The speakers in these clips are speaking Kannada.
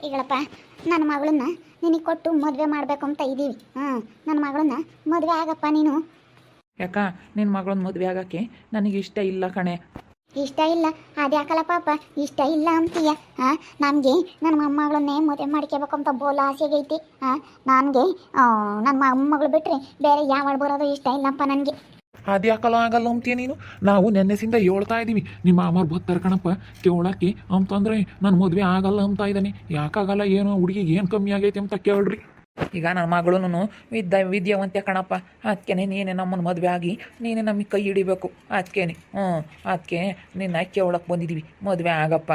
ಈಗಳಪ್ಪ ನನ್ನ ಮಗಳನ್ನ ನಿನಗೆ ಕೊಟ್ಟು ಮದುವೆ ಮಾಡಬೇಕು ಅಂತ ಇದ್ದೀವಿ. ನನ್ನ ಮಗಳನ್ನ ಮದುವೆ ಆಗಪ್ಪ ನೀನು. ಯಾಕ ನಿನ್ನ ಮಗಳನ್ನ ಮದುವೆ ಆಗೋಕ್ಕೆ ನನಗೆ ಇಷ್ಟ ಇಲ್ಲ ಕಣೆ. ಇಷ್ಟ ಇಲ್ಲ ಅದ್ಯಾಕಲ್ಲ ಪಾಪ ಇಷ್ಟ ಇಲ್ಲ ಅಂತೀಯ? ನನಗೆ ನನ್ನ ಮೊಮ್ಮಗಳನ್ನೇ ಮದುವೆ ಮಾಡ್ಕೋಬೇಕು ಅಂತ ಬೋಲ ಆಸೆಗೈತಿ. ನನಗೆ ನನ್ನ ಮೊಮ್ಮಗಳು ಬಿಟ್ಟರೆ ಬೇರೆ ಯಾವ ಬರೋದು ಇಷ್ಟ ಇಲ್ಲಪ್ಪ ನನಗೆ. ಅದ್ಯಾಕಲ್ಲ ಆಗಲ್ಲ ಅಂತೀಯ ನೀನು? ನಾವು ನೆನ್ನೆಸಿಂದ ಹೇಳ್ತಾ ಇದ್ದೀವಿ ನಿಮ್ಮ ಅಮ್ಮರು ಬರ್ತಾರೆ ಕಣಪ್ಪ ಕೇಳೋಕ್ಕೆ ಅಂತಂದರೆ ನನ್ನ ಮದುವೆ ಆಗಲ್ಲ ಅಂತ ಇದ್ದಾನೆ. ಯಾಕಾಗಲ್ಲ, ಏನೋ ಹುಡುಗಿಗೆ ಏನು ಕಮ್ಮಿ ಆಗೈತೆ ಅಂತ ಕೇಳ್ರಿ. ಈಗ ನನ್ನ ಮಗಳೂ ವಿದ್ಯಾವಂತೆ ಕಣಪ್ಪ, ಅದಕ್ಕೇನೆ ನೀನೇ ನಮ್ಮನ್ನು ಮದುವೆ ಆಗಿ ನೀನೇ ನಮಗೆ ಕೈ ಹಿಡಿಬೇಕು. ಅದಕ್ಕೇನೆ ಅದಕ್ಕೆ ನಿನ್ನ ಅಕ್ಕಿ ಒಳಕ್ಕೆ ಬಂದಿದ್ದೀವಿ, ಮದುವೆ ಆಗಪ್ಪ.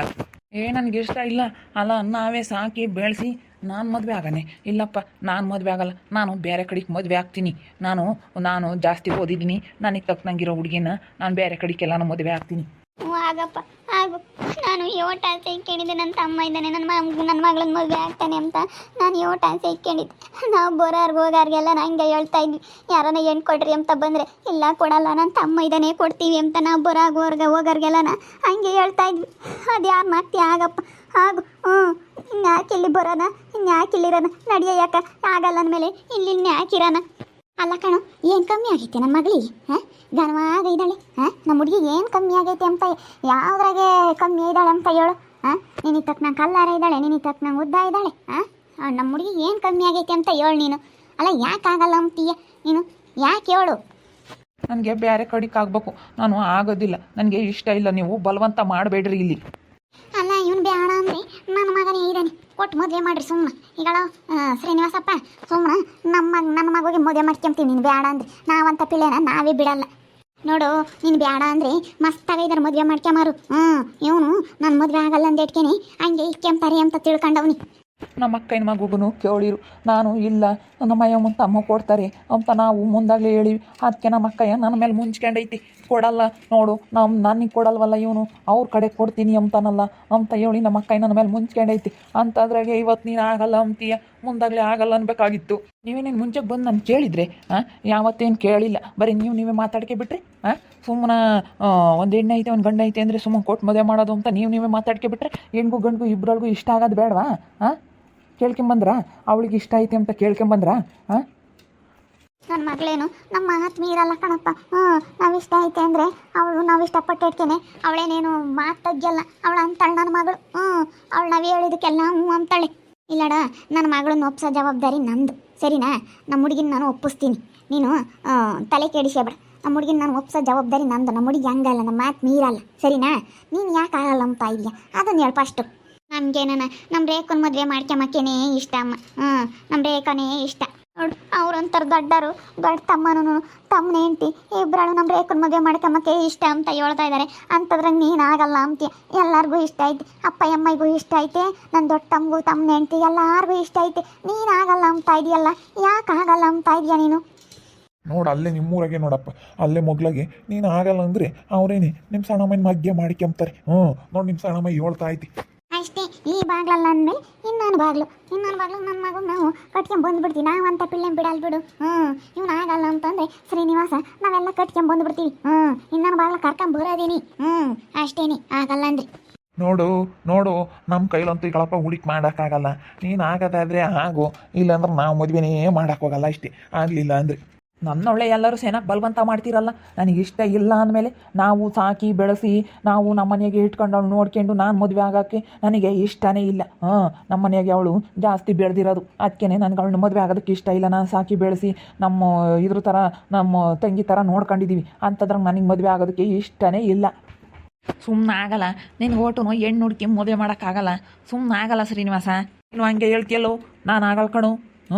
ನನಗೆ ಇಷ್ಟ ಇಲ್ಲ. ಅಲ್ಲ ನಾವೇ ಸಾಕಿ ಬೆಳೆಸಿ ನಾನು ಮದುವೆ ಆಗನೆ. ಇಲ್ಲಪ್ಪ ನಾನು ಮದುವೆ ಆಗಲ್ಲ, ನಾನು ಬೇರೆ ಕಡೆಗೆ ಮದುವೆ ಆಗ್ತೀನಿ. ನಾನು ಜಾಸ್ತಿ ಓದಿದ್ದೀನಿ, ನನಗೆ ತಕ್ಕನಂಗಿರೋ ಹುಡುಗಿನ ನಾನು ಬೇರೆ ಕಡೆಗೆಲ್ಲ ನಾನು ಮದುವೆ ಆಗ್ತೀನಿ. ಆಗಪ್ಪ ಆಗು. ನಾನು ಯೋಟ ಆಸೆ ಇಟ್ಕೊಂಡಿದ್ದೆ, ನನ್ನ ತಮ್ಮ ಇದ್ದಾನೆ, ನನ್ನ ಮಗಳನ್ನ ಮದುವೆ ಆಗ್ತಾನೆ ಅಂತ ನಾನು ಯೋಟ ಆಸೆ ಇಟ್ಕೊಂಡಿದ್ದೆ. ನಾವು ಬರೋರ್ಗೆ ಹೋಗೋರ್ಗೆಲ್ಲ ನಂಗೆ ಹೇಳ್ತಾ ಇದ್ವಿ, ಯಾರನ್ನ ಹೆಣ್ಣು ಕೊಡ್ರಿ ಅಂತ ಬಂದರೆ ಇಲ್ಲ ಕೊಡಲ್ಲ, ನನ್ನ ತಮ್ಮ ಇದ್ದಾನೆ ಕೊಡ್ತೀವಿ ಅಂತ ನಾವು ಹೋಗೋರ್ಗೆಲ್ಲ ಹಂಗೆ ಹೇಳ್ತಾ ಇದ್ವಿ. ಅದು ಯಾರು ಮಾಡ್ತೀಯ? ಆಗಪ್ಪ ಆಗು. ಇನ್ಯಾಕೆ ಇಲ್ಲಿ ಬರೋಣ, ಇನ್ಯಾಕೆ ಇಲ್ಲಿರೋಣ? ನಡಿಯ ಯಾಕೆ ಆಗಲ್ಲ ಅಂದಮೇಲೆ ಇಲ್ಲಿ ಯಾಕಿರೋಣ? ಅಲ್ಲ ಕಣೋ, ಏನು ಕಮ್ಮಿ ಆಗೈತೆ ನನ್ನ ಮಗಳಿಗೆ? ಘನವಾಗ ಇದ್ದಾಳೆ. ನಮ್ಮ ಹುಡುಗಿಗೆ ಏನು ಕಮ್ಮಿ ಆಗೈತೆ ಅಂತ, ಯಾವುದ್ರಾಗೆ ಕಮ್ಮಿ ಇದ್ದಾಳೆ ಅಂತ ಹೇಳು. ನಿನಗೆ ತಕ್ಕನಂಗೆ ಕಲ್ಲಾರ ಇದ್ದಾಳೆ, ನಿನಗೆ ತಕ್ಕನಂಗೆ ಉದ್ದ ಇದ್ದಾಳೆ. ನಮ್ಮ ಹುಡುಗಿಗೆ ಏನು ಕಮ್ಮಿ ಆಗೈತೆ ಅಂತ ಹೇಳು ನೀನು. ಅಲ್ಲ ಯಾಕೆ ಆಗಲ್ಲ ಅಂತೀಯ ನೀನು? ಯಾಕೆ ಹೇಳು? ನನಗೆ ಬೇರೆ ಕಡೆಗೆ ಆಗಬೇಕು, ನಾನು ಆಗೋದಿಲ್ಲ, ನನಗೆ ಇಷ್ಟ ಇಲ್ಲ. ನೀವು ಬಲವಂತ ಮಾಡಬೇಡ್ರಿ ಇಲ್ಲಿ. ಅಲ್ಲ ಇವನು ಬೇಡ ಅಂದರೆ ನನ್ನ ಮಗನೇ ಇದ್ದಾನೆ, ಕೊಟ್ಟು ಮದುವೆ ಮಾಡಿರಿ ಸುಮ್ಮನೆ. ಈಗಳ ಶ್ರೀನಿವಾಸಪ್ಪ ಸುಮ್ಮನೆ ನನ್ನ ಮಗುಗೆ ಮದುವೆ ಮಾಡ್ಕೊಂತೀವಿ. ನೀನು ಬೇಡ ಅಂದರೆ ನಾವಂತ ಪಿಳ್ಳೆನ ನಾವೇ ಬಿಡಲ್ಲ ನೋಡು. ನೀನು ಬೇಡ ಅಂದರೆ ಮಸ್ತಾಗಿದ್ದಾರೆ ಮದುವೆ ಮಾಡ್ಕೊಂಬಾರು. ಇವನು ನನ್ನ ಮದುವೆ ಆಗಲ್ಲ ಅಂದೇಟ್ಕೇನೆ ಹಂಗೆ ಇಕ್ಕೆಂತಾರೆ ಅಂತ ತಿಳ್ಕೊಂಡವ್ನಿ. ನಮ್ಮ ಅಕ್ಕನ ಮಗುಗೂ ಕೇಳಿರು, ನಾನು ಇಲ್ಲ ನಮ್ಮ ಅಮ್ಮ ತಮ್ಮ ಕೊಡ್ತಾರೆ ಅಂತ ನಾವು ಮುಂದಾಗಲೇ ಹೇಳಿವಿ. ಅದಕ್ಕೆ ನಮ್ಮ ಅಕ್ಕಯ್ಯ ನನ್ನ ಮೇಲೆ ಮುಂಚ್ಕೊಂಡೈತಿ, ಕೊಡಲ್ಲ ನೋಡು, ನನಗೆ ಕೊಡಲ್ವಲ್ಲ ಇವನು, ಅವ್ರ ಕಡೆ ಕೊಡ್ತೀನಿ ಅಂತಾನಲ್ಲ ಅಂತ ಹೇಳಿ ನಮ್ಮ ಅಕ್ಕಯ್ಯ ನನ್ನ ಮೇಲೆ ಮುಂಚ್ಕೊಂಡೈತಿ. ಅಂತದ್ರಾಗೆ ಇವತ್ತು ನೀನು ಆಗಲ್ಲ ಅಂತೀಯ, ಮುಂದಾಗಲೇ ಆಗಲ್ಲ ಅನ್ಬೇಕಾಗಿತ್ತು. ನೀವೇನೇನು ಮುಂಚೆಗೆ ಬಂದು ನಾನು ಕೇಳಿದರೆ ಯಾವತ್ತೇನು ಕೇಳಿಲ್ಲ, ಬರೀ ನೀವೇ ಮಾತಾಡ್ಕೆ ಬಿಟ್ರಿ. ಸುಮ್ಮನೆ ಒಂದು ಹೆಣ್ಣು ಐತೆ ಒಂದು ಗಂಡು ಐತೆ ಅಂದರೆ ಸುಮ್ಮನೆ ಕೊಟ್ಟು ಮದುವೆ ಮಾಡೋದು ಅಂತ ನೀವೇ ಮಾತಾಡ್ಕೆ ಬಿಟ್ರೆ ಹೆಣ್ಗೂ ಗಂಡಿಗೂ ಇಬ್ಬರಿಗೂ ಇಷ್ಟ ಆಗೋದು ಬೇಡವಾ? ಕೇಳ್ಕೊಂಬಂದ್ರ ಅವಳಿಗೆ ಇಷ್ಟ ಐತೆ ಅಂತ ಕೇಳ್ಕೊಂಬಂದ್ರ? ನನ್ನ ಮಗಳೇನು ನಮ್ಮ ಮಾತು ಮೀರಲ್ಲ ಕಣಪ್ಪ. ನಾವಿಷ್ಟ ಐತೆ ಅಂದರೆ ನಾವು ಇಷ್ಟಪಟ್ಟು ಇಟ್ಕೇನೆ ಅವಳೇನೇನು ಮಾತು ತಗ್ಗಲ್ಲ. ಅವಳು ಅಂತಾಳೆ ನನ್ನ ಮಗಳು. ಅವಳು ನಾವು ಹೇಳಿದಕ್ಕೆಲ್ಲ ಅಂತಾಳೆ. ಇಲ್ಲಡ, ನನ್ನ ಮಗಳನ್ನ ಒಪ್ಸೋ ಜವಾಬ್ದಾರಿ ನಂದು, ಸರಿನಾ? ನಮ್ಮ ಹುಡುಗಿನ ನಾನು ಒಪ್ಪಿಸ್ತೀನಿ, ನೀನು ತಲೆ ಕೆಡಿಸಬೇಡ. ನಮ್ಮ ಹುಡುಗಿನ ನಾನು ಒಪ್ಸೋ ಜವಾಬ್ದಾರಿ ನಂದು. ನಮ್ಮ ಹುಡುಗಿ ಹಂಗಲ್ಲ, ನಮ್ಮ ಮಾತು ಮೀರಲ್ಲ, ಸರಿನಾ? ನೀನು ಯಾಕೆ ಆಗಲ್ಲ ಅಂತ ಇದೆಯಾ ಅದನ್ನು ಹೇಳು ಫಸ್ಟು. ನಮಗೇನ ನಮ್ಮ ರೇಖನ ಮದುವೆ ಮಾಡ್ಕೊಂಬಕ್ಕೇನೇ ಇಷ್ಟ ಅಮ್ಮ. ನಮ್ಮ ರೇಖನೇ ಇಷ್ಟ. ನೋಡು, ಅವ್ರಂತಾರೆ ದೊಡ್ಡರು, ದೊಡ್ಡ ತಮ್ಮನ ಹೆಂಡ್ತಿ ಇಬ್ಬರು ನಮ್ಮ ರೇಖನ ಮದುವೆ ಮಾಡ್ಕೊಂಬಕ್ಕೆ ಇಷ್ಟ ಅಂತ ಹೇಳ್ತಾ ಇದ್ದಾರೆ. ಅಂಥದ್ರಾಗ ನೀನು ಆಗಲ್ಲ ಅಂತೀಯ. ಎಲ್ಲರಿಗೂ ಇಷ್ಟ ಐತೆ, ಅಪ್ಪ ಅಮ್ಮಗೂ ಇಷ್ಟ ಐತೆ, ನನ್ನ ದೊಡ್ಡ ತಮ್ಮಗೂ ತಮ್ಮನ ಹೆಂಡ್ತಿ ಎಲ್ಲರಿಗೂ ಇಷ್ಟ ಐತೆ. ನೀನು ಆಗಲ್ಲ ಅಂತ ಇದೆಯಲ್ಲ, ಯಾಕೆ ಆಗಲ್ಲ ಅಂತ ಇದೆಯಾ ನೀನು? ನೋಡು, ಅಲ್ಲೇ ನಿಮ್ಮೂರಾಗೆ ನೋಡಪ್ಪ, ಅಲ್ಲೇ ಮೊಗ್ಲಾಗೆ ನೀನು ಆಗಲ್ಲ ಅಂದರೆ ಅವರೇನೆ ನಿಮ್ಮ ಸಣ್ಣಮ್ಮನ ಮಧ್ಯ ಮಾಡ್ಕೊಂತಾರೆ. ನೋಡಿ ನಿಮ್ಮ ಸಣ್ಣಮ್ಮ ಹೇಳ್ತಾ ಐತಿ ಅಷ್ಟೇ. ಈ ಬಾಗ್ಲಲ್ಲ ಅಂದಮೇಲೆ ಇನ್ನೊಂದು ಬಾಗ್ಲು ನನ್ನ ಮಗು ನಾವು ಕಟ್ಕೊಂಬಂದ್ಬಿಡ್ತೀವಿ. ನಾವಂತ ಪಿಳ್ಳೆ ಬಿಡಲ್ ಬಿಡು. ಇವ್ನು ಆಗಲ್ಲ ಅಂತಂದರೆ ಶ್ರೀನಿವಾಸ ನಾವೆಲ್ಲ ಕಟ್ಕೊಂಬಂದ್ಬಿಡ್ತೀವಿ. ಇನ್ನೊಂದು ಬಾಗ್ಲ ಕರ್ಕೊಂಬರೋದೀನಿ. ಅಷ್ಟೇನಿ, ಆಗಲ್ಲ ಅಂದರೆ ನೋಡು ನಮ್ಮ ಕೈಲಂತೂ ಈಗಳಪ್ಪ ಹುಡುಕಿ ಮಾಡೋಕ್ಕಾಗಲ್ಲ. ನೀನು ಆಗೋದಾದರೆ ಆಗು, ಇಲ್ಲಾಂದ್ರೆ ನಾವು ಮದುವೆನೇ ಮಾಡೋಕ್ಕೋಗಲ್ಲ. ಅಷ್ಟೇ, ಆಗಲಿಲ್ಲ ಅಂದರೆ ನನ್ನೊಳ್ಳೆ ಎಲ್ಲರೂ ಸೇನಾಗಿ ಬಲವಂತ ಮಾಡ್ತೀರಲ್ಲ. ನನಗೆ ಇಷ್ಟ ಇಲ್ಲ ಅಂದಮೇಲೆ ನಾವು ಸಾಕಿ ಬೆಳೆಸಿ ನಾವು ನಮ್ಮ ಮನೆಗೆ ಇಟ್ಕೊಂಡು ಅವಳು ನೋಡ್ಕೊಂಡು ನಾನು ಮದುವೆ ಆಗೋಕ್ಕೆ ನನಗೆ ಇಷ್ಟನೇ ಇಲ್ಲ. ನಮ್ಮ ಮನೆಯಾಗೆ ಅವಳು ಜಾಸ್ತಿ ಬೆಳೆದಿರೋದು, ಅದಕ್ಕೆ ನನಗೆ ಅವಳನ್ನ ಮದುವೆ ಆಗೋದಕ್ಕೆ ಇಷ್ಟ ಇಲ್ಲ. ನಾನು ಸಾಕಿ ಬೆಳೆಸಿ ನಮ್ಮ ಇದ್ರ ಥರ ನಮ್ಮ ತಂಗಿ ಥರ ನೋಡ್ಕೊಂಡಿದ್ದೀವಿ. ಅಂಥದ್ರಾಗ ನನಗೆ ಮದುವೆ ಆಗೋದಕ್ಕೆ ಇಷ್ಟನೇ ಇಲ್ಲ. ಸುಮ್ಮನೆ ಆಗಲ್ಲ, ನಿನ್ಗೆ ಓಟು ಹೆಣ್ಣು ಹುಡುಕಿ ಮದುವೆ ಮಾಡೋಕ್ಕಾಗಲ್ಲ. ಸುಮ್ಮನೆ ಆಗಲ್ಲ ಶ್ರೀನಿವಾಸ. ನೀನು ಹಂಗೆ ಹೇಳ್ತೀಯಲ್ಲೋ, ನಾನು ಆಗಲ್ಲ ಕಣು.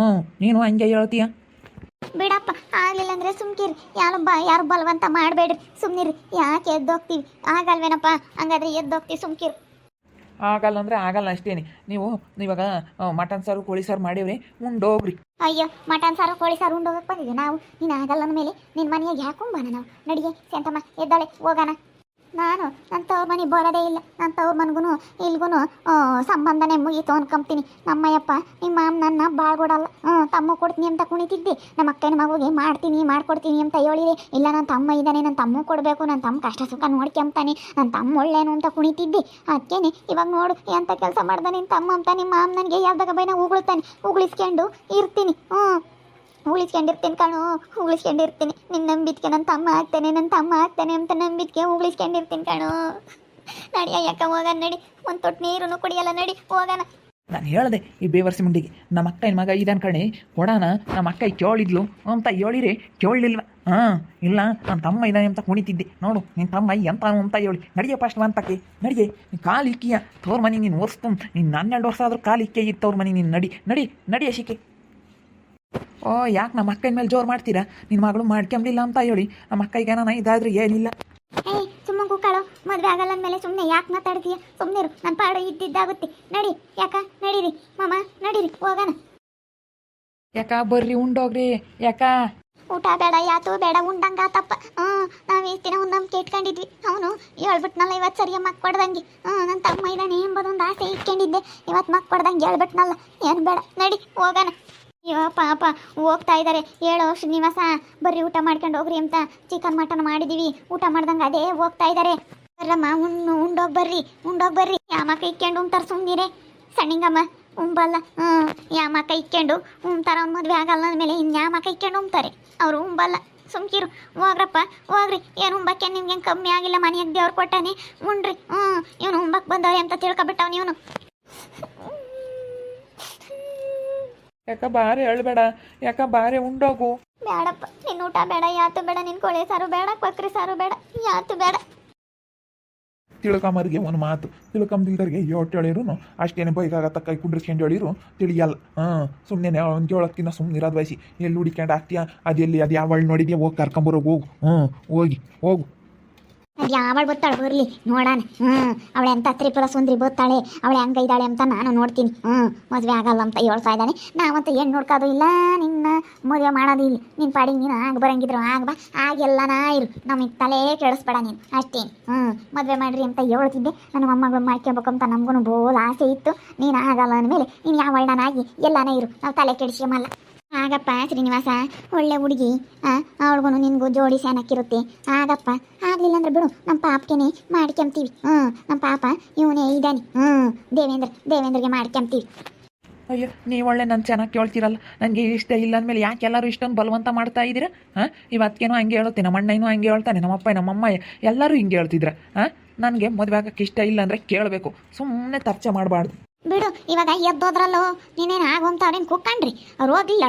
ನೀನು ಹಂಗೆ ಹೇಳ್ತೀಯ. ಬಿಡಪ್ಪ, ಆಗಲಿಲ್ಲ ಅಂದರೆ ಸುಮ್ಕಿರಿ. ಯಾರು ಬಲವಂತ ಮಾಡಬೇಡ್ರಿ, ಸುಮ್ಮನಿರಿ. ಯಾಕೆ ಎದ್ದೋಗ್ತೀವಿ? ಆಗಲ್ವೇನಪ್ಪ? ಹಂಗಾದ್ರೆ ಎದ್ದೋಗ್ತೀವಿ, ಸುಮ್ಕಿರಿ. ಆಗಲ್ಲ ಅಂದರೆ ಆಗಲ್ಲ ಅಷ್ಟೇನೆ. ನೀವು ಇವಾಗ ಮಟನ್ ಸಾರು ಕೋಳಿ ಸಾರು ಮಾಡೀವ್ರಿ, ಉಂಡೋಗ್ರಿ. ಅಯ್ಯೋ, ಮಟನ್ ಸಾರು ಕೋಳಿ ಸಾರು ಉಂಡೋಗಕ್ಕೆ ಬಂದಿದ್ದೀವಿ ನಾವು. ನೀನು ಆಗಲ್ಲ ಅಂದಮೇಲೆ ನಿನ್ನ ಮನೆಯಾಗೆ ಹಾಕೊಂಬಾನ ನಾವು. ನಡಿಗೆ ಶಾಂತಮ್ಮ, ಎದ್ದಾಳೆ, ಹೋಗೋಣ. ನಾನು ನನ್ನ ತವ್ರ ಮನೆಗೆ ಬರೋದೇ ಇಲ್ಲ. ನನ್ನ ತವ್ರ ಮನೆಗೂ ಇಲ್ಗೂ ಸಂಬಂಧನೇ ಮುಗೀತು ಅನ್ಕೊಂತೀನಿ. ನಮ್ಮಯ್ಯಪ್ಪ ನಿಮ್ಮ ಮಾಮ ನನ್ನ ಭಾಳ ಕೊಡಲ್ಲ. ತಮ್ಮ ಕೊಡ್ತೀನಿ ಅಂತ ಕುಣಿತಿದ್ದೆ. ನಮ್ಮ ಅಕ್ಕನ ಮಗುಗೆ ಮಾಡ್ಕೊಡ್ತೀನಿ ಅಂತ ಹೇಳಿದೆ. ಇಲ್ಲ ನನ್ನ ತಮ್ಮ ಇದ್ದಾನೆ, ನನ್ನ ತಮ್ಮ ಕೊಡಬೇಕು, ನನ್ನ ತಮ್ಮ ಕಷ್ಟ ಸುಖ ನೋಡ್ಕೊಂತಾನೆ, ನನ್ನ ತಮ್ಮ ಒಳ್ಳೇನು ಅಂತ ಕುಣಿತಿದ್ದೆ. ಅದಕ್ಕೇನೆ ಇವಾಗ ನೋಡು ಎಂಥ ಕೆಲಸ ಮಾಡ್ದೆ ನಿನ್ನ ತಮ್ಮ ಅಂತ ನಿಮ್ಮ ಮಾಮ ನನಗೆ ಯಾವ್ದಾಗ ಬೈನ ಉಗುಳಿಸ್ಕೊಂಡು ಇರ್ತೀನಿ. ಉಳಿಸ್ಕೊಂಡಿರ್ತೀನಿ ಕಣು, ಉಳಿಸ್ಕೊಂಡಿರ್ತೀನಿ. ನಿನ್ನ ನಂಬಿದ್ಕೆ ನನ್ನ ತಮ್ಮ ಆಗ್ತಾನೆ ಅಂತ ನಂಬಿದ್ಕೆ ಉಳಿಸ್ಕೊಂಡಿರ್ತೀನಿ ಕಣು. ನಡಿಯ ಯಾಕ ಹೋಗೋಣ, ನಡಿ. ಒಂದು ತೊಟ್ಟು ನೀರು ಕುಡಿಯಲ್ಲ, ನಡಿ ಹೋಗೋಣ. ನಾನು ಹೇಳ್ದೆ ಈ ಬೇವರ್ಸಿ ಮುಂಡಿಗೆ ನಮ್ಮ ಅಕ್ಕನ ಮಗ ಇದಾನ ಕಣೆ ಕೊಡೋಣ, ನಮ್ಮ ಅಕ್ಕ ಕೇಳಿದ್ಲು ಅಂತ ಹೇಳಿರಿ ಕೇಳಲಿಲ್ವ? ಇಲ್ಲ ನನ್ನ ತಮ್ಮ ಇದ್ದಾನೆ ಅಂತ ಕುಣಿತಿದ್ದೆ. ನೋಡು ನಿನ್ನ ತಮ್ಮ ಎಂತಾನು ಅಂತ ಹೇಳಿ ನಡಿಯ ಫಸ್ಟ್ ಅಂತಕ್ಕೆ ನಡಿಗೆ. ಕಾಲು ಇಕ್ಕಿಯ ತವ್ರ ಮನೆ ನೀನು ಓದಿಸ್ತು, ನೀನು 12 ವರ್ಷ ಆದರೂ ಕಾಲು ಇಕ್ಕೇ ಇತ್ತು ತವ್ರ ಮನೆ ನೀನು. ನಡಿ ಶಿಕೆ. ಓ ಯಾಕೆ ನಮ್ಮ ಅಕ್ಕನ ಮೇಲೆ ಜೋರು ಮಾಡ್ತೀರಾ? ನಿನ್ನ ಮಗಳು ಮಾಡ್ಕೊಂಬಿಲ್ಲ ಅಂತ ಹೇಳಿ ನಮ್ಮ ಅಕ್ಕಗೆ ನಾನು ಇದಾದ್ರೆ ಏನಿಲ್ಲ. ಸುಮ್ಮನೆ ಕೂಕಾಳು, ಮದುವೆ ಆಗಲ್ಲ ಅಂದಮೇಲೆ ಸುಮ್ಮನೆ ಯಾಕೆ ಮಾತಾಡ್ತೀಯ? ಸುಮ್ಮನಿರು, ನನ್ನ ಪಾಡು ಇದ್ದಿದ್ದಾಗುತ್ತೆ. ನಡಿ ಯಾಕ, ನಡೀರಿ ಮಾಮ, ನಡೀರಿ ಹೋಗೋಣ. ಯಾಕ ಬರ್ರಿ ಉಂಡೋಗ್ರಿ. ಯಾಕ ಊಟ ಬೇಡ, ಯಾತು ಬೇಡ, ಉಂಡಂಗಾತಪ್ಪ. ನಾವು ಈ ದಿನ ಒಂದು ನಂಬಿಕೆ ಇಟ್ಕೊಂಡಿದ್ವಿ. ಅವನು ಹೇಳ್ಬಿಟ್ನಲ್ಲ ಇವತ್ತು ಸರಿಯ ಮಕ್ಕ ಕೊಡ್ದಂಗೆ. ನನ್ನ ತಮ್ಮ ಇದ್ದಾನೆ ಎಂಬುದೊಂದು ಆಸೆ ಇಟ್ಕೊಂಡಿದ್ದೆ. ಇವತ್ತು ಮಕ್ಕ ಕೊಡ್ದಂಗೆ ಹೇಳ್ಬಿಟ್ನಲ್ಲ. ಏನು ಬೇಡ, ನಡಿ ಹೋಗೋಣ. ಅಯ್ಯೋ ಪಾಪ ಹೋಗ್ತಾ ಇದ್ದಾರೆ. ಹೇಳೋ ಶ್ರೀನಿವಾಸ, ಬರ್ರಿ ಊಟ ಮಾಡ್ಕೊಂಡು ಹೋಗ್ರಿ ಅಂತ ಚಿಕನ್ ಮಟನ್ ಮಾಡಿದ್ದೀವಿ. ಊಟ ಮಾಡ್ದಂಗೆ ಅದೇ ಹೋಗ್ತಾ ಇದ್ದಾರೆ. ಬರ್ರಮ್ಮ, ಉಂಡೋಗಿ ಬರ್ರಿ. ಯಾಮಕ್ಕ ಇಕ್ಕೊಂಡು ಉಂತಾರೆ ಸುಮ್ಮನಿರೆ. ಸಣ್ಣಿಂಗಮ್ಮ ಉಂಬಲ್ಲ. ಯಾಮಕ್ಕ ಇಕ್ಕೊಂಡು ಉಂತಾರ. ಮದುವೆ ಆಗಲ್ಲ ಅಂದಮೇಲೆ ಇನ್ನು ಯಾಮಕ್ಕ ಇಕ್ಕೊಂಡು ಉಂತಾರೆ. ಅವರು ಉಂಬಲ್ಲ. ಸುಮ್ಕಿರು, ಹೋಗ್ರಪ್ಪ ಹೋಗ್ರಿ. ಏನು ಉಂಬಕ್ಕೆ ನಿಮ್ಗೆ ಕಮ್ಮಿ ಆಗಿಲ್ಲ. ಮನೆಯಾಗ ದೇವ್ರು ಕೊಟ್ಟಾನೆ, ಉಣ್ರಿ. ಇವನು ಉಂಬಕ್ಕೆ ಬಂದವ್ರೆ ಅಂತ ತಿಳ್ಕೊಬಿಟ್ಟವನು ಇವನು. ಯಾಕ ಬಾರೆ ಹೇಳ್ಬೇಡ, ಯಾಕ ಬಾರೆ ಉಂಡೋಗು. ಬೇಡಪ್ಪ, ನಿನ್ನ ಊಟ ಬೇಡ, ಯಾತು ಬೇಡ, ನಿನ್ನ ಕೋಳಿ ಸಾರು ಬೇಡ, ಕೊಕ್ರಿ ಸಾರು ಬೇಡ, ಯಾತು ಬೇಡ. ತಿಳ್ಕೊಂಬರಿಗೆ ಒಂದು ಮಾತು, ತಿಳ್ಕೊಂಬಿಲ್ದರಿಗೆ ಹೇಳಿರು ಅಷ್ಟೇನೆ ಬೈಕಾಗತ್ತ ಕೈ ಕುಂಡ್ರಿಸ್ಕೊಂಡು ಹೇಳಿರು ತಿಳಿಯಲ್ಲ. ಸುಮ್ಮನೆ ಒಂದು ಹೇಳೋಕ್ಕಿಂತ ಸುಮ್ಮನಿರೋದು ವಯಸ್ಸಿ. ಎಲ್ಲಿ ಹುಡಿಕೊಂಡು ಆಗ್ತೀಯ, ಅದೆಲ್ಲಿ ಅದು ಯಾವ ನೋಡಿದ್ಯಾ, ಹೋಗಿ ಕರ್ಕೊಂಬರೋಗಿ ಹೋಗು. ಅದು ಯಾವಳು ಬತ್ತಾಳೆ ಬರಲಿ ನೋಡೋಣ. ಅವಳೆ ಎಂಥ ತ್ರಿಪುರ ಸುಂದ್ರಿ ಬತ್ತಾಳೆ, ಅವಳೆ ಹಂಗೈದಾಳೆ ಅಂತ ನಾನು ನೋಡ್ತೀನಿ. ಮದುವೆ ಆಗಲ್ಲ ಅಂತ ಹೇಳ್ತಾ ಇದ್ದಾನೆ. ನಾವಂತ ಏನು ನೋಡ್ಕೋದು ಇಲ್ಲ, ನಿನ್ನ ಮದುವೆ ಮಾಡೋದು ಇಲ್ಲ. ನಿನ್ನ ಪಾಡಿಗೆ ನೀನು ಆಗ ಬರಂಗಿದ್ರು ಆಗ್ಬಾ, ಆಗೆಲ್ಲನಾ ಇರು. ನಮಗೆ ತಲೆ ಕೆಡಿಸ್ಬೇಡ ನೀನು ಅಷ್ಟೇನು. ಮದುವೆ ಮಾಡಿರಿ ಅಂತ ಹೇಳ್ತಿದ್ದೆ. ನನ್ನ ಮೊಮ್ಮಗಳು ಮಾಡ್ಕೊಬೇಕು ಅಂತ ನಮಗೂ ಬೋಲ್ ಆಸೆ ಇತ್ತು. ನೀನು ಆಗಲ್ಲ ಅಂದಮೇಲೆ ನೀನು ಯಾವ ನಾನಾಗಿ ಎಲ್ಲನೇ ಇರು, ನಾವು ತಲೆ ಕೆಡಿಸ್ಕೊಂಬಲ್ಲ. ಆಗಪ್ಪ ಶ್ರೀನಿವಾಸ, ಒಳ್ಳೆ ಹುಡುಗಿ, ಅವಳಿಗೂ ನಿನಗೂ ಜೋಡಿ ಸ್ಯಾನಕ್ಕಿರುತ್ತೆ. ಆಗಪ್ಪ, ಆಗಲಿಲ್ಲ ಅಂದ್ರೆ ಬಿಡು, ನಮ್ಮ ಪಾಪಕ್ಕೇನೆ ಮಾಡ್ಕೊಂತೀವಿ. ನಮ್ಮ ಪಾಪ ಇವನೇ ಇದ್ದಾನೆ. ದೇವೇಂದ್ರಗೆ ಮಾಡ್ಕೊಂತೀವಿ. ಅಯ್ಯೋ ನೀವು ಒಳ್ಳೆ ನಾನು ಚೆನ್ನಾಗಿ ಕೇಳ್ತೀರಲ್ಲ. ನನಗೆ ಇಷ್ಟ ಇಲ್ಲ ಅಂದಮೇಲೆ ಯಾಕೆ ಎಲ್ಲರೂ ಇಷ್ಟೊಂದು ಬಲವಂತ ಮಾಡ್ತಾ ಇದ್ದೀರಾ? ಇವತ್ತೇನೋ ಹಂಗೆ ಹೇಳುತ್ತೆ, ನಮ್ಮ ಅಣ್ಣನೂ ಹಂಗೆ ಹೇಳ್ತಾನೆ, ನಮ್ಮಪ್ಪ ನಮ್ಮಮ್ಮ ಎಲ್ಲರೂ ಹಿಂಗೆ ಹೇಳ್ತಿದ್ರ. ನನಗೆ ಮದುವೆ ಆಗೋಕ್ಕೆ ಇಷ್ಟ ಇಲ್ಲ ಅಂದರೆ ಕೇಳಬೇಕು, ಸುಮ್ಮನೆ ಚರ್ಚೆ ಮಾಡಬಾರ್ದು. ಬಿಡು, ಇವಾಗ ಎದ್ದೋದ್ರಲ್ಲೋ ನೀನೇನು ಆಗೋಂತ ಅವ್ರೇನು ಕುಕ್ಕಂಡ್ರಿ. ಅವ್ರು ಹೋಗ್ಲಿಲ್ಲ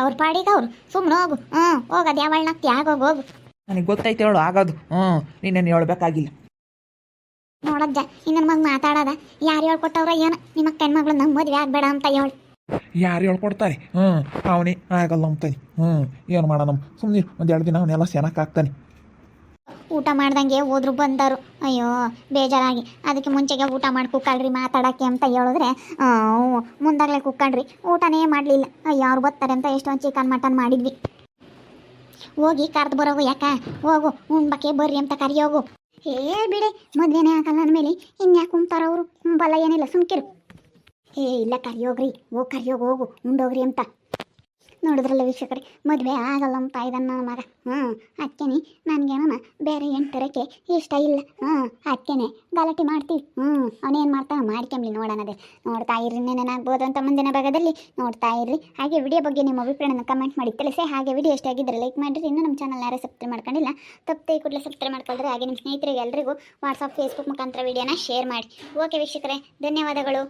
ಅವ್ರ ಪಾಡಿಗೆ ಅವ್ರು. ಸುಮ್ಮನೆ ಹೋಗು. ಹೋಗೋದು ಯಾವಳ್ನತ್ತಿ ಆಗೋಗು. ನನಗೆ ಗೊತ್ತೈತೆ ಹೇಳು ಆಗೋದು. ನೀನೇನು ಹೇಳ್ಬೇಕಾಗಿಲ್ಲ. ನೋಡಜ್ಜ, ಇನ್ನು ಮಗ ಮಾತಾಡೋದ ಯಾರು ಹೇಳ್ಕೊಟ್ಟವ್ರ ಏನೋ ನಿಮ್ಮ ಅಕ್ಕನ ಮಗಳು ನಮ್ಮ ಮದುವೆ ಆಗಬೇಡ ಅಂತ ಹೇಳಿ. ಯಾರು ಹೇಳ್ಕೊಡ್ತಾರೆ? ಅವನೇ ಆಗಲ್ಲ ಅಂತಾನೆ. ಏನು ಮಾಡೋಣ, ಸುಮ್ಮನೆ ಒಂದು 2 ದಿನ ಅವನ್ನೆಲ್ಲ ಚೆನ್ನಾಗಿ ಊಟ ಮಾಡ್ದಂಗೆ ಹೋದ್ರು ಬಂದರು. ಅಯ್ಯೋ ಬೇಜಾರಾಗಿ, ಅದಕ್ಕೆ ಮುಂಚೆಗೆ ಊಟ ಮಾಡಿ ಕುಕ್ಕಳ್ರಿ ಮಾತಾಡೋಕ್ಕೆ ಅಂತ ಹೇಳಿದ್ರೆ ಮುಂದಾಗಲೇ ಕುಕ್ಕಳ್ರಿ, ಊಟನೇ ಮಾಡಲಿಲ್ಲ. ಅಯ್ಯೋ ಅವ್ರು ಬರ್ತಾರೆ ಅಂತ ಎಷ್ಟೊಂದು ಚಿಕನ್ ಮಟನ್ ಮಾಡಿದ್ವಿ. ಹೋಗಿ ಕರೆದು ಬರೋಗು. ಯಾಕ ಹೋಗು, ಉಣ್ಬಕ್ಕೆ ಬರ್ರಿ ಅಂತ ಕರಿಯೋಗು. ಬಿಡಿ, ಮದುವೆನೇ ಆಗಲ್ಲ ಅಂದಮೇಲೆ ಇನ್ಯಾಕೆ ಉಣ್ತಾರವರು? ಬಲ್ಲ ಏನಿಲ್ಲ, ಸುಮ್ಕಿರು. ಇಲ್ಲ ಕರಿಯೋಗ್ರಿ, ಹೋಗು ಉಂಡೋಗ್ರಿ ಅಂತ. ನೋಡಿದ್ರಲ್ಲ ವೀಕ್ಷಕರೇ, ಮದುವೆ ಆಗಲ್ಲ ಅಂತ ಇದ್ದಾನೆ ನನ್ನ ಮಗ. ಅದಕ್ಕೇನೆ ನನಗೇನ ಬೇರೆ ಎಂಟರಕ್ಕೆ ಇಷ್ಟ ಇಲ್ಲ. ಅದಕ್ಕೇನೆ ಗಲಾಟೆ ಮಾಡ್ತೀವಿ. ಅವನೇನು ಮಾಡ್ತಾನೆ ಮಾಡ್ಕೊಂಬ್ಲಿ, ನೋಡೋಣದೇ. ನೋಡ್ತಾ ಇರ್ರಿ, ನೆನಾಗ್ಬೋದು ಅಂತ ಮುಂದಿನ ಭಾಗದಲ್ಲಿ ನೋಡ್ತಾ ಇರ್ರಿ. ಹಾಗೆ ವಿಡಿಯೋ ಬಗ್ಗೆ ನಿಮ್ಮ ಅಭಿಪ್ರಾಯನ ಕಮೆಂಟ್ ಮಾಡಿ ತಿಳಿಸಿ. ಹಾಗೆ ವಿಡಿಯೋ ಇಷ್ಟ ಆಗಿದ್ದರೆ ಲೈಕ್ ಮಾಡಿರಿ. ಇನ್ನೂ ನಮ್ಮ ಚಾನಲ್ ಯಾರೇ ಸಬ್ಸ್ಕ್ರೈಬ್ ಮಾಡ್ಕೊಂಡಿಲ್ಲ, ತಪ್ಪದೆ ಕೂಡಲೇ ಸಬ್ಸ್ಕ್ರೈಬ್ ಮಾಡ್ಕೊಳ್ರಿ. ಹಾಗೆ ನಿಮ್ಮ ಸ್ನೇಹಿತರಿಗೆ ಎಲ್ರಿಗೂ ವಾಟ್ಸಪ್ ಫೇಸ್ಬುಕ್ ಮುಖಾಂತರ ವಿಡಿಯೋನ ಶೇರ್ ಮಾಡಿ. ಓಕೆ ವೀಕ್ಷಕರೇ, ಧನ್ಯವಾದಗಳು.